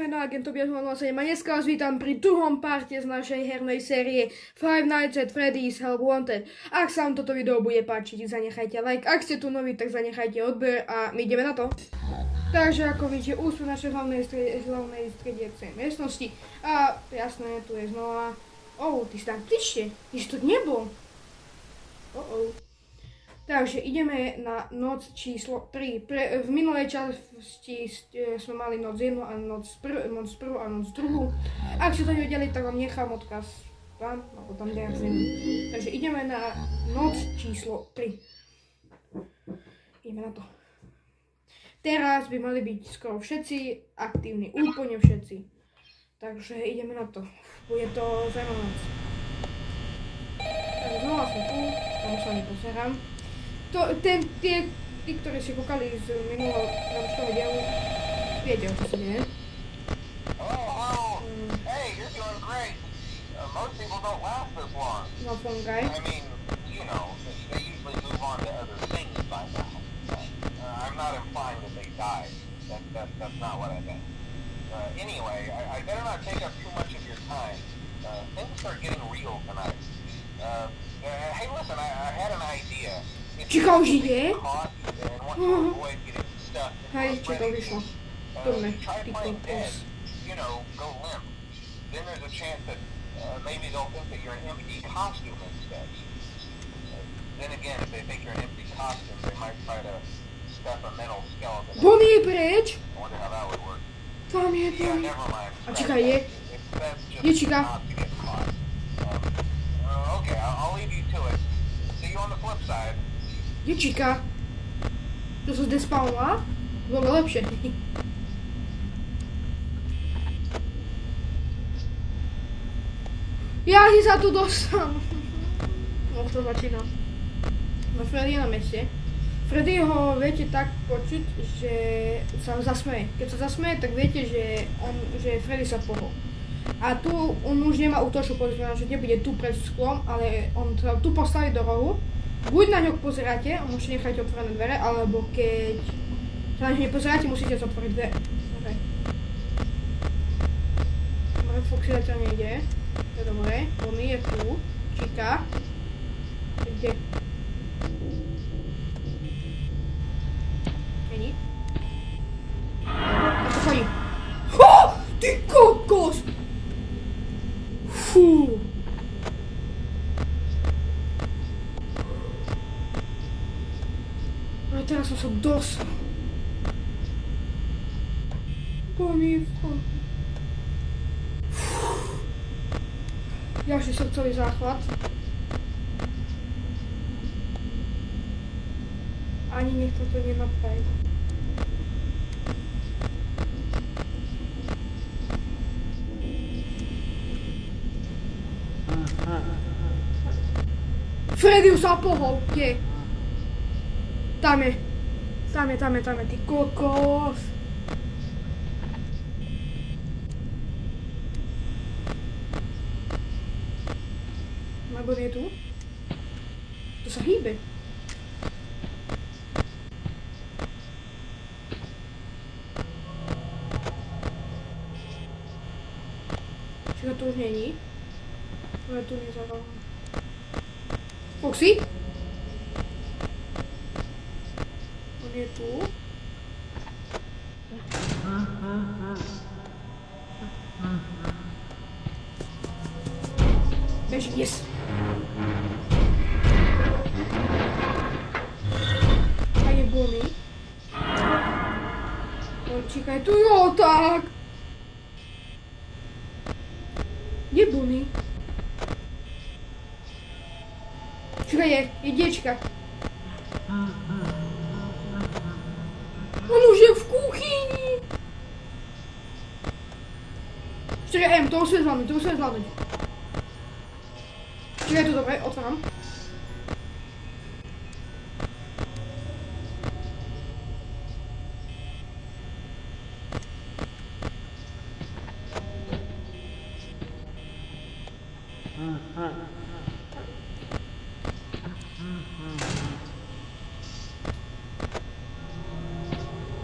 Zdravíme na Agentov 007 a dneska vás vítam pri druhom parte z našej hernej série Five Nights at Freddy's Help Wanted. Ak sa vám toto video bude páčiť, zanechajte like, ak ste tu noví, tak zanechajte odber a my ideme na to. Takže ako vidíte, už sú naše hlavnej strediacej miestnosti a jasné, tu je znova. Ty si tam prište, ty si tu nebol. Takže ideme na noc číslo 3. V minulej časti sme mali noc 1 a noc 1 a noc 2. Ak ste to nevedeli, tak vám nechám odkaz tam, alebo tam nejak zem. Takže ideme na noc číslo 3. Ideme na to. Teraz by mali byť skoro všetci aktívni, úplne všetci. Takže ideme na to. Bude to zaujímavá noc. Takže znova sme tu, tam sa nepozerám. Tí, ktorí si kúkali z minulého videu, viete, o čo sa deje. Hey, you're doing great. Most people don't last this long. No fun guy. I mean, you know, they usually move on to other things by now. I'm not implying that they died. That's not what I meant. Anyway, I better not take up too much of your time. Things are getting real tonight. Hey, listen, I had an idea. Číka už ide? Hej, číka už išlo. Dobre, ty kokos. You know, go limp. Then there's a chance that maybe they'll think that you're an empty costume instead. Then again, if they think you're an empty costume, they might try to stuff a metal skeleton. Bonnie je preč! I wonder how that would work. Tam je Bonnie. Never mind. A číka je? Je číka. Okay, I'll leave you to it. See you on the flip side. Je číka. To sa zdespawnila? Bolo lepšie. Ja si sa tu dostanú. No to začína. No Freddy je na meste. Freddy ho viete tak počuť, že sa zasmeje. Keď sa zasmeje, tak viete, že Freddy sa pohol. A tu on už nemá útočnú pozíciu, že nebude tu pred sklom, ale on sa tu postaví do rohu. Buď na ňo pozeráte a môžete nechať otvorené dvere, alebo keď sa na ňo nepozeráte, musíte otvoriť dvere. Dobre, Foxy zatiaľ nejde. To je dobré. Bonnie je tu. Číka. Kde? Není? A to chodí. Ty kokos! Fú. Ale teraz som sa dosal. Bonívko. Ďalší srdcový záchvat. Ani nech toto nenapájde. Freddy už sa pohol, kde? Tam je, ty kokos. Nebo je tu? To sa hýbe. Čiže to už není? Ale tu nezavolám. Foxy? On je tu. Beží, yes. A je Bonnie. Číkaj tu, jo, tak. Kde Bonnie? Číkaj, je diečka. On už je v kuchyni. 4M, to musíme zvládnuť, Číkaj tu, dobre, otváram.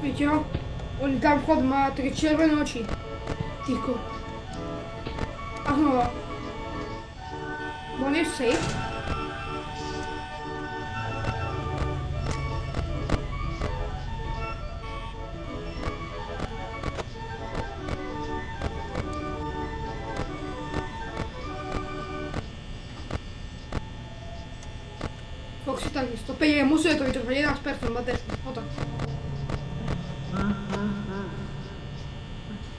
Vidíte ho? On tam vchod má také červené oči. Ticho. A znova. On je safe. Foxy takisto. 5 musí to vytrvať 11% baterky. No tak.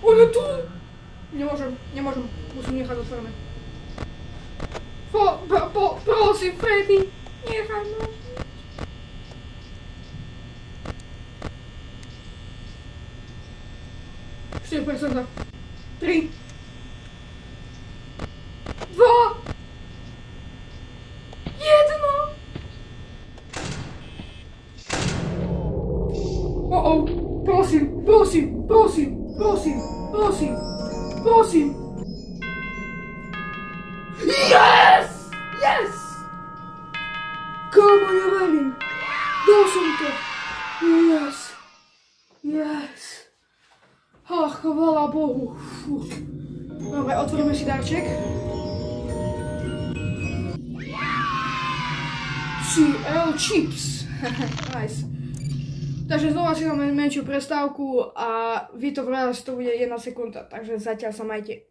On je tu! Nemôžem. Musím nechať otvorené. Prosím, Freddy, nechaj ma žiť. Ešte 4%. 3. 2. 1. Prosím. Yes! Kámo, neverím. Dal som to. Yes. Ach, chvála Bohu. Dobre, otvoríme si darček. CL Chips. Nice. Takže znova si dáme menšiu prestávku a vy to vraz to bude 1 sekunda, takže zatiaľ sa majte.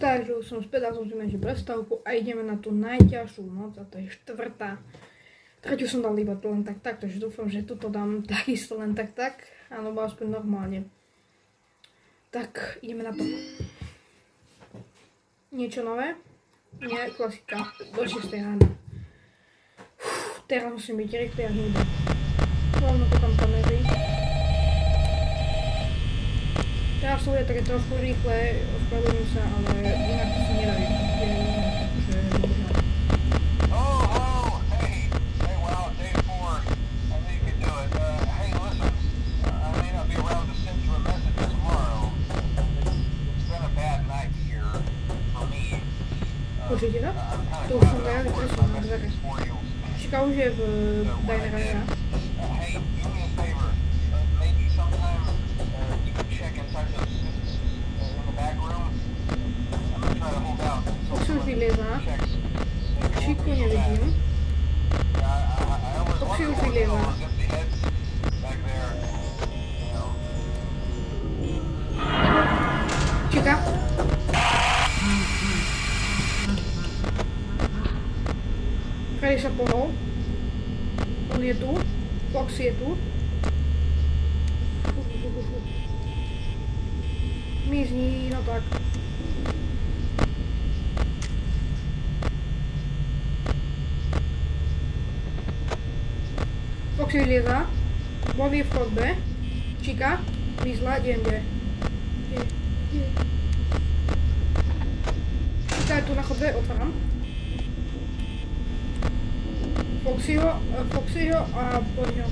Takže už som späť, dal som si menšiu prestávku a ideme na tú najťažšiu noc a to je 4. Tretiu som dal iba to len tak, takže dúfam, že tuto dám takisto len tak, alebo aspoň normálne. Tak, ideme na to. Niečo nové? Nie, klasika, do 6 rána. Teraz musím byť rýchly a hýbať. Hlavno to tam kamery. Teraz to bude také trošku rýchle, ospravedlňujem sa, ale inak to si nedajú. Takže bohužiaľ. Počujete to? To už som dajali presne na dvere. Čaká už je v Dajnera. Foxy už vyliezá. Chiku nevidím. Foxy už vyliezá. Čeká. Freddy sa pohol. On je tu. Foxy je tu. Mizni, no tak. Foxy vylieza. Bobby je v chodbe. Číka. Mizla, kde? Číka je tu na chodbe, otváram. Foxyho a poďho.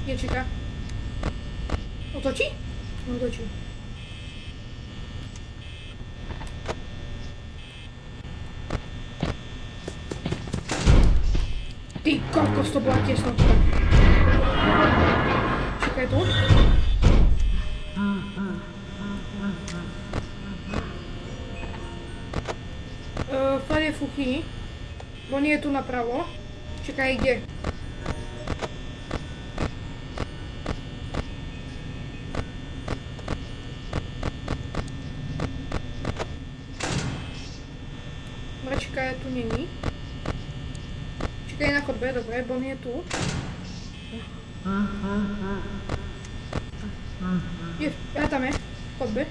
Je čeká. Otočí? Otočí. Ty kokos, to bola tesnotka. Čekaj tu. Fred je fuchý. On je tu napravo. Čekaj, kde? Mračka je tu není. Čekaj na chodbe, dobre, Bon je tu. Ja tam je, v chodbe.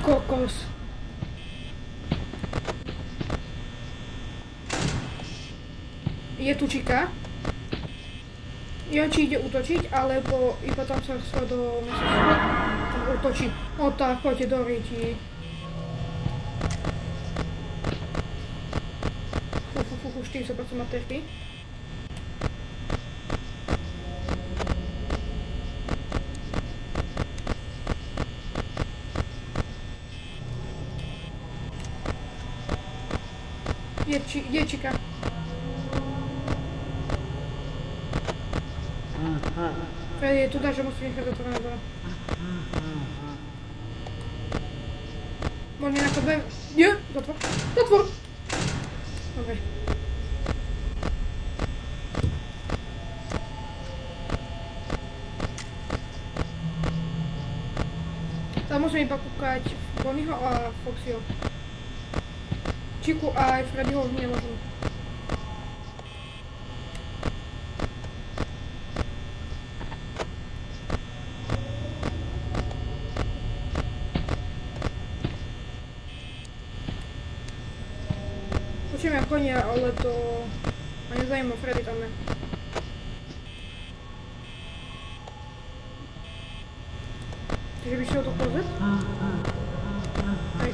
Kokos. Je tu Čika. Ja či ide útočiť, alebo iba tam sa do mesiaca. Tam útočí. O tak, choďte do riti. Fufu, 40% materky. Kde číka? Freddy je tu, takže musím nechať zatvorené dole. Možno na chodbe... Nie, zatvor. Zatvor! Dobre. Tam musím iba kúkať Bonnieho a Foxyho. Chiku a aj Freddyho už nemôžem. Počujem ja konia, ale to ma nezajíma, Freddy tam je. Takže by šiel to klozet? Hej.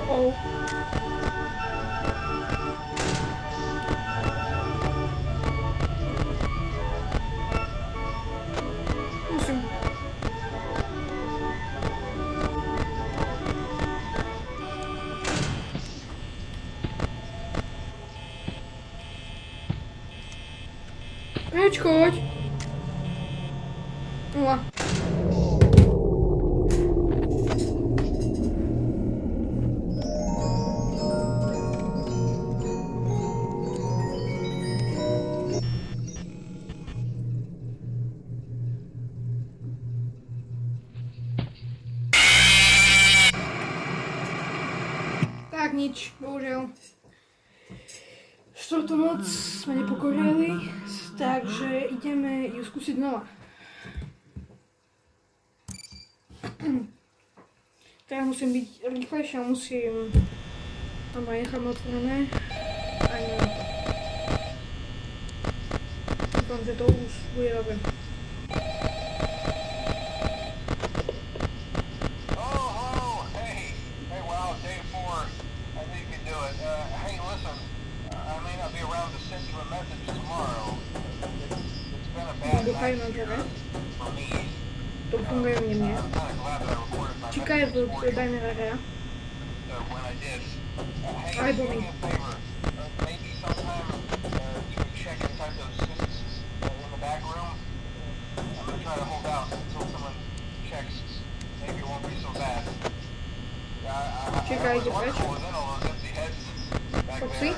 Oh. Musím. Preč, choď. Nula. Tak nič, bohužiaľ. Štvrtú noc sme nepokorili, takže ideme ju skúsiť znova. Teraz musím byť rýchlejšie a musím tam aj necháme otvorené. Aj na to. Dúfam, že to už bude dobre. Duchajú na dvore. To funguje u mne. Chica je v diner area. Aj Bonnie. Chica ide preč. Foxy.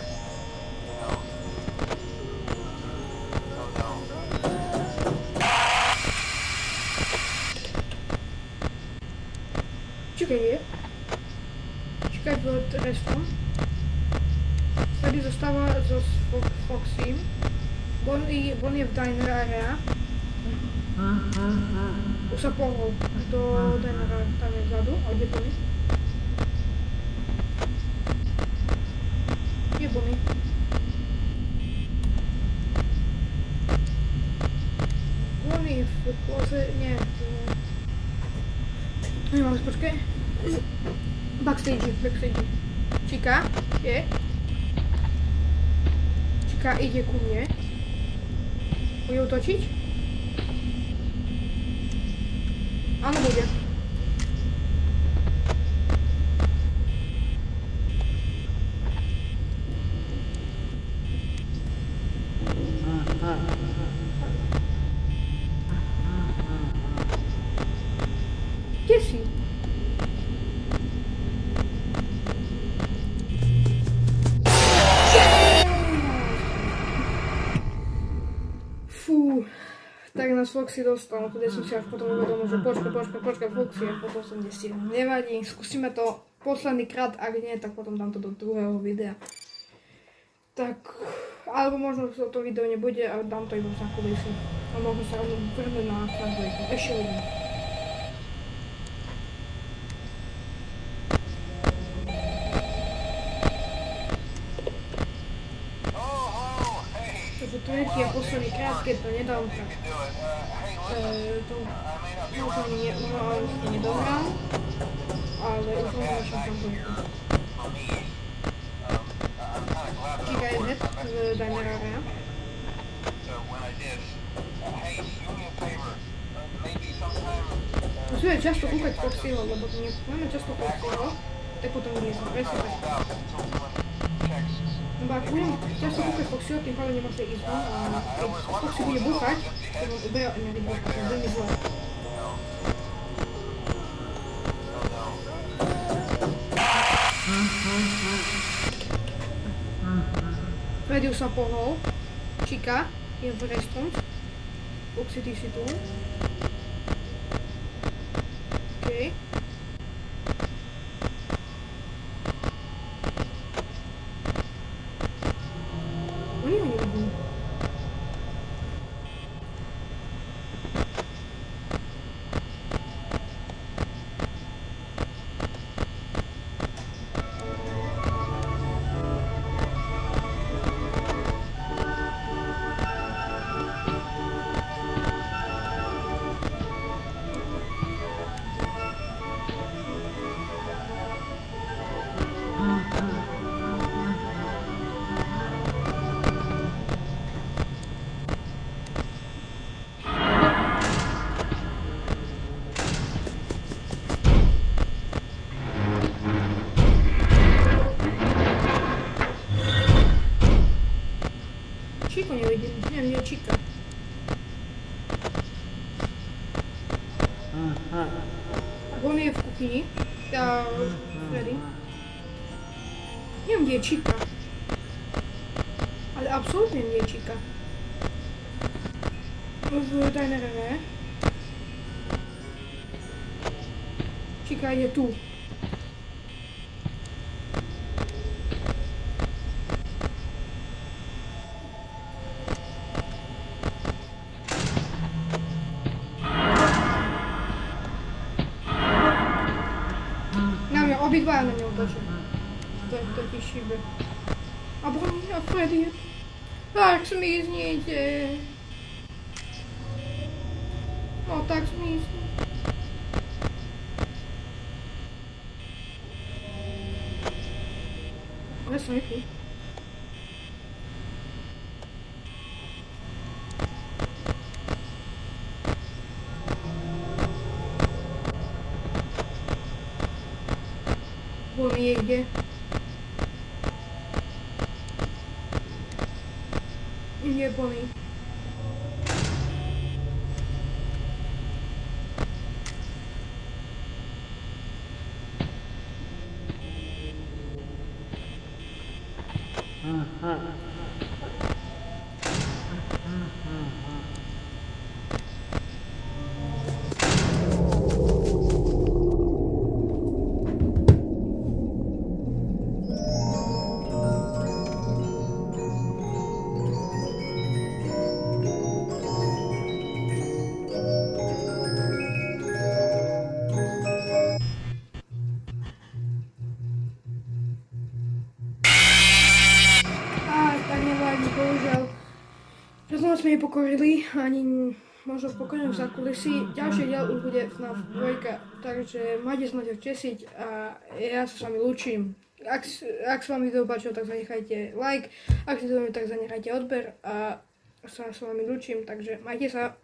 Čekaj v restom. Freddy zostáva so Foxym. Bonnie je v diner area. Už sa pohol do dinera, tam je vzadu. A kde Bonnie? Kde je Bonnie? Bonnie v kloze... Nie. Nemám, počkaj. Backstage. Chica je. Chica ide ku mne. Bude utočiť? Áno, bude. Kde si? Tak nás Foxy dostal, tedy som si až potom uvedomil, že počkaj Foxy a potom som nestihol. Nevadí, skúsime to posledný krát, ak nie, tak potom dám to do druhého videa. Tak, alebo možno to video nebude, ale dám to iba za kulisy. A možno sa rovno vrhnúť na Franklejku. Ešte uvidím. Takže to je posledný krát, keď to nedám, tak to možno nedohrám, ale už možno našem Franklejku. Chica je hned z diner area. Musíme často kúkať Foxyho, lebo máme často Foxyho, tak potom nie som presne tak. Lebo ak budem často kúkať Foxyho, tým pádom nemôžete ísť von a keď Foxy bude búchať, tak vám ubeja energiu, to je veľmi zlé. Freddy už sa pohol, Chica je v restaurant, Foxy ty si tu. OK. Oni ho nevidí. Chico nevidím, neviem, kde je Chica. On je v kuchyni, Freddy. Neviem, kde je Chica. Ale absolútne nie je Chica. V dinere ne. Chica je tu. Obidvaja na ňu otočia. To je totiž šibe. A Bonnie a Freddy je tu. Tak zmiznite. No tak zmizni. Ale som je tu. Bonnie je kde? Nie Bonnie. Sme nepokorili, ani možno v pokojnom zákulisí. Ďalší diel už bude FNAF 2, takže majte sa na to tesiť a ja sa s vami lúčim. Ak sa vám video páčilo, tak zanechajte like, ak si to tak zanechajte odber a sa s vami lúčim, takže majte sa.